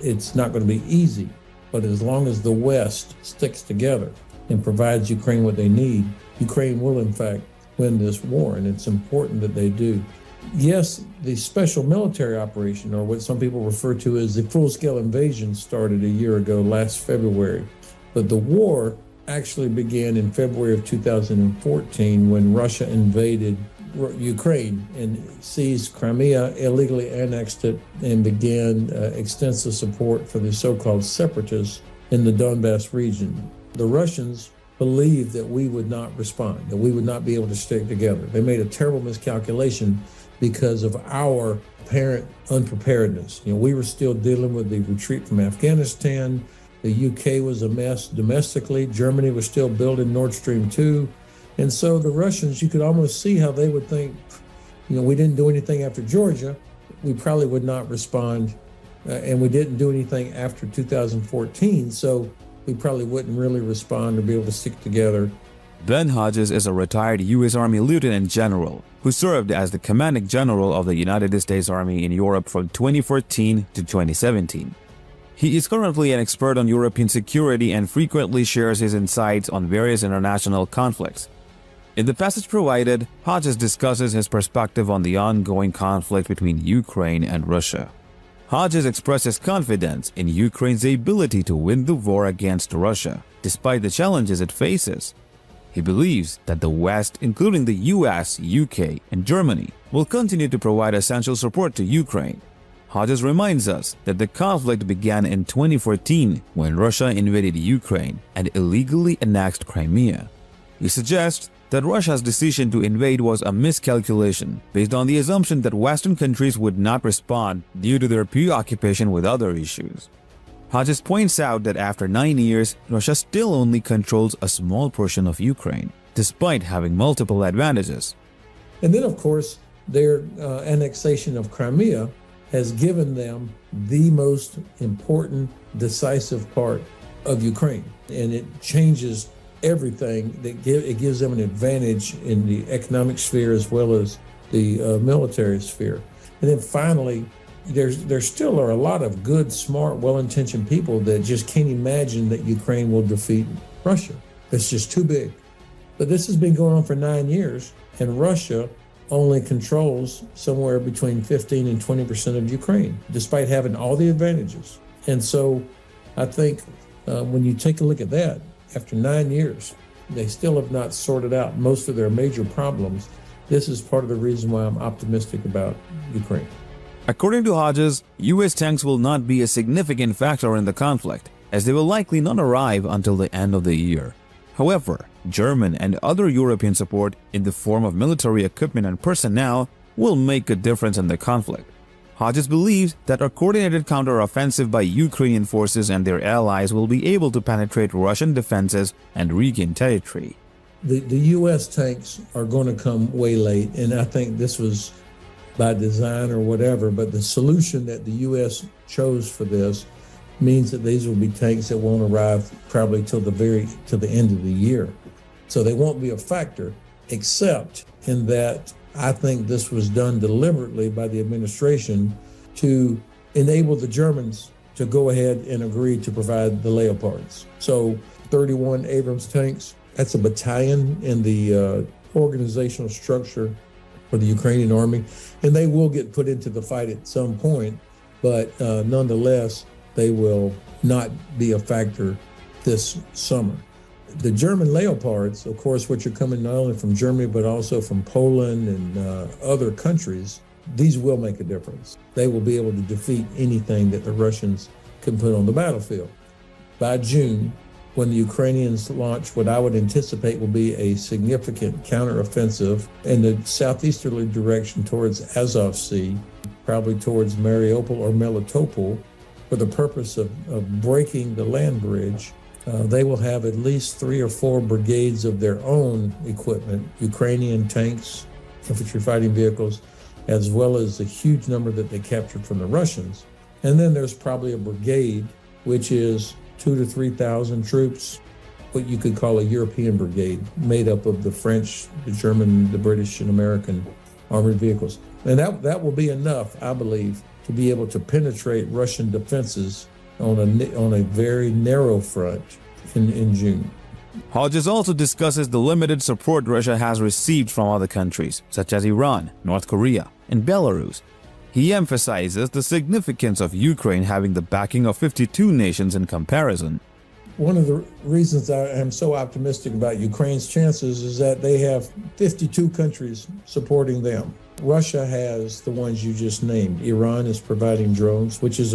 It's not going to be easy, but as long as the West sticks together and provides Ukraine what they need, Ukraine will in fact win this war, and it's important that they do. Yes, the special military operation, or what some people refer to as the full-scale invasion, started a year ago, last February. But the war actually began in February of 2014 when Russia invaded Ukraine and seized Crimea, illegally annexed it, and began extensive support for the so-called separatists in the Donbass region. The Russians believed that we would not respond, that we would not be able to stick together. They made a terrible miscalculation because of our apparent unpreparedness. We were still dealing with the retreat from Afghanistan. The UK was a mess domestically. Germany was still building Nord Stream 2. And so the Russians, you could almost see how they would think, we didn't do anything after Georgia. We probably would not respond. And we didn't do anything after 2014. So we probably wouldn't really respond or be able to stick together. Ben Hodges is a retired U.S. Army Lieutenant General who served as the Commanding General of the United States Army in Europe from 2014 to 2017. He is currently an expert on European security and frequently shares his insights on various international conflicts. In the passage provided, Hodges discusses his perspective on the ongoing conflict between Ukraine and Russia. Hodges expresses confidence in Ukraine's ability to win the war against Russia, despite the challenges it faces. He believes that the West, including the US, UK, and Germany, will continue to provide essential support to Ukraine. Hodges reminds us that the conflict began in 2014 when Russia invaded Ukraine and illegally annexed Crimea. He suggests that Russia's decision to invade was a miscalculation based on the assumption that Western countries would not respond due to their preoccupation with other issues. Hodges points out that after 9 years, Russia still only controls a small portion of Ukraine, despite having multiple advantages. And then, of course, their annexation of Crimea has given them the most important, decisive part of Ukraine. And it changes everything. It gives them an advantage in the economic sphere as well as the military sphere. And then finally, there still are a lot of good, smart, well-intentioned people that just can't imagine that Ukraine will defeat Russia. It's just too big. But this has been going on for 9 years, and Russia only controls somewhere between 15 and 20% of Ukraine, despite having all the advantages. And so I think when you take a look at that, after 9 years, they still have not sorted out most of their major problems. This is part of the reason why I'm optimistic about Ukraine. According to Hodges, U.S. tanks will not be a significant factor in the conflict, as they will likely not arrive until the end of the year. However, German and other European support in the form of military equipment and personnel will make a difference in the conflict. Hodges believes that a coordinated counteroffensive by Ukrainian forces and their allies will be able to penetrate Russian defenses and regain territory. The U.S. tanks are going to come way late, and I think this was by design or whatever, but the solution that the U.S. chose for this means that these will be tanks that won't arrive probably till the end of the year. So they won't be a factor, except in that I think this was done deliberately by the administration to enable the Germans to go ahead and agree to provide the Leopards. So 31 Abrams tanks, that's a battalion in the organizational structure for the Ukrainian army, and they will get put into the fight at some point, but nonetheless, they will not be a factor this summer. The German Leopards, of course, which are coming not only from Germany, but also from Poland and other countries, these will make a difference. They will be able to defeat anything that the Russians can put on the battlefield. By June, when the Ukrainians launch what I would anticipate will be a significant counteroffensive in the southeasterly direction towards Azov Sea, probably towards Mariupol or Melitopol, for the purpose of breaking the land bridge, they will have at least 3 or 4 brigades of their own equipment, Ukrainian tanks, infantry fighting vehicles, as well as a huge number that they captured from the Russians. And then there's probably a brigade, which is 2,000 to 3,000 troops, what you could call a European brigade, made up of the French, the German, the British, and American armored vehicles. And that will be enough, I believe, to be able to penetrate Russian defenses on a very narrow front in June. Hodges also discusses the limited support Russia has received from other countries, such as Iran, North Korea, and Belarus. He emphasizes the significance of Ukraine having the backing of 52 nations in comparison. One of the reasons I am so optimistic about Ukraine's chances is that they have 52 countries supporting them. Russia has the ones you just named. Iran is providing drones, which is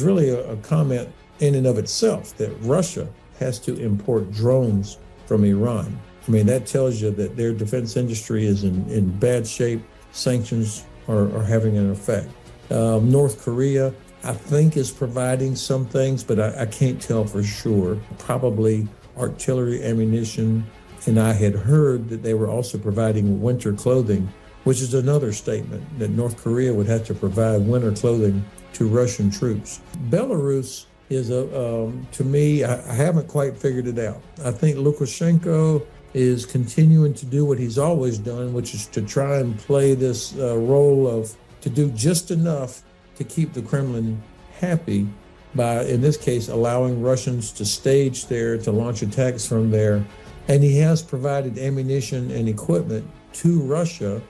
really a comment in and of itself, that Russia has to import drones from Iran. I mean, that tells you that their defense industry is in bad shape. Sanctions are having an effect. North Korea, I think, is providing some things, but I can't tell for sure. Probably artillery ammunition, and I had heard that they were also providing winter clothing, which is another statement that North Korea would have to provide winter clothing to Russian troops. Belarus is, to me, I haven't quite figured it out. I think Lukashenko is continuing to do what he's always done, which is to try and play this role of to do just enough to keep the Kremlin happy by, in this case, allowing Russians to stage there, to launch attacks from there. And he has provided ammunition and equipment to Russia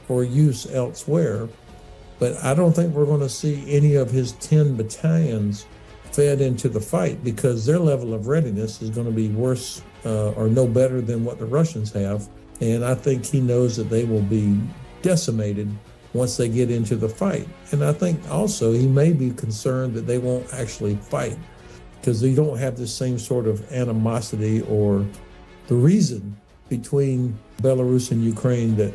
for use elsewhere. But I don't think we're going to see any of his 10 battalions fed into the fight, because their level of readiness is going to be worse or no better than what the Russians have. And I think he knows that they will be decimated once they get into the fight. And I think also he may be concerned that they won't actually fight, because they don't have the same sort of animosity or the reason between Belarus and Ukraine that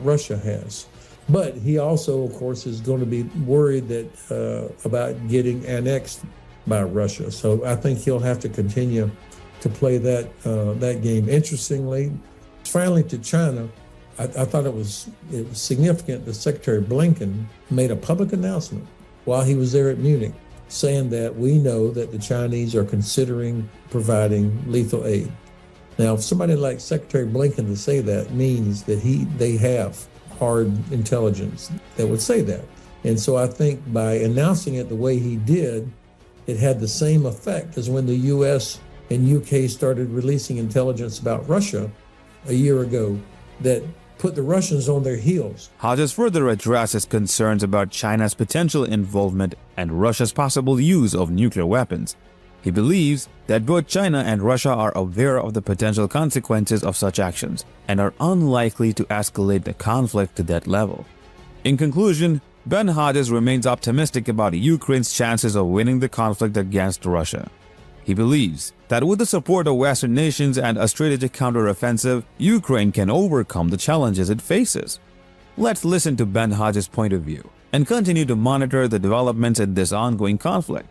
Russia has. But he also, of course, is going to be worried that about getting annexed by Russia. So I think he'll have to continue to play that game. Interestingly, finally to China, I thought it was significant that Secretary Blinken made a public announcement while he was there at Munich, saying that we know that the Chinese are considering providing lethal aid. Now, if somebody like Secretary Blinken to say that means that they have hard intelligence that would say that. And so I think by announcing it the way he did, it had the same effect as when the US and UK started releasing intelligence about Russia a year ago that put the Russians on their heels. Hodges further addresses concerns about China's potential involvement and Russia's possible use of nuclear weapons. He believes that both China and Russia are aware of the potential consequences of such actions and are unlikely to escalate the conflict to that level. In conclusion, Ben Hodges remains optimistic about Ukraine's chances of winning the conflict against Russia. He believes that with the support of Western nations and a strategic counteroffensive, Ukraine can overcome the challenges it faces. Let's listen to Ben Hodges' point of view and continue to monitor the developments in this ongoing conflict.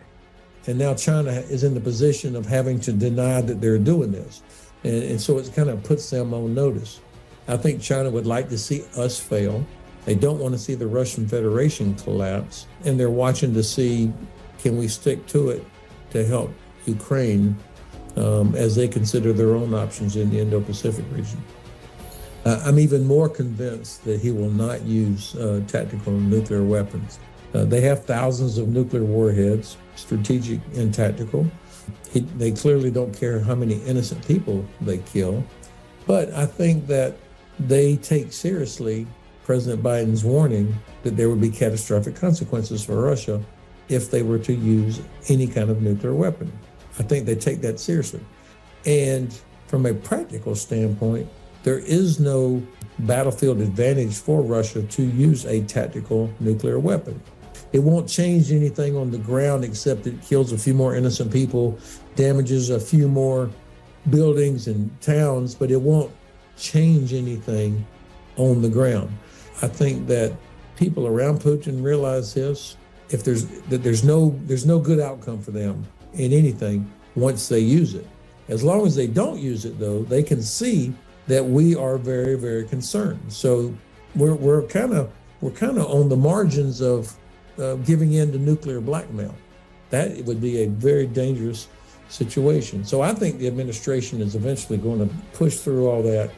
And now China is in the position of having to deny that they're doing this. And so it kind of puts them on notice. I think China would like to see us fail. They don't want to see the Russian Federation collapse. And they're watching to see, can we stick to it to help Ukraine as they consider their own options in the Indo-Pacific region. I'm even more convinced that he will not use tactical nuclear weapons. They have thousands of nuclear warheads, strategic and tactical. They clearly don't care how many innocent people they kill. But I think that they take seriously President Biden's warning that there would be catastrophic consequences for Russia if they were to use any kind of nuclear weapon. I think they take that seriously. And from a practical standpoint, there is no battlefield advantage for Russia to use a tactical nuclear weapon. It won't change anything on the ground except it kills a few more innocent people, damages a few more buildings and towns, but it won't change anything on the ground. I think that people around Putin realize this. If there's no good outcome for them in anything once they use it. As long as they don't use it, though, they can see that we are very, very concerned. So we're kind of on the margins of giving in to nuclear blackmail. That would be a very dangerous situation. So I think the administration is eventually going to push through all that,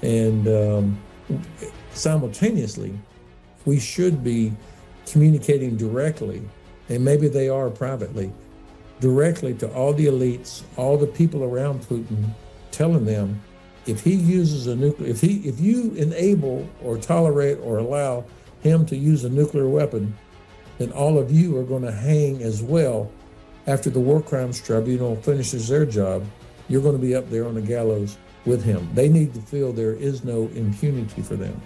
and simultaneously, we should be communicating directly, and maybe they are privately, directly to all the elites, all the people around Putin, telling them, if he uses a nuclear, if you enable or tolerate or allow him to use a nuclear weapon, then all of you are going to hang as well. After the War Crimes Tribunal finishes their job, you're going to be up there on the gallows with him. They need to feel there is no impunity for them.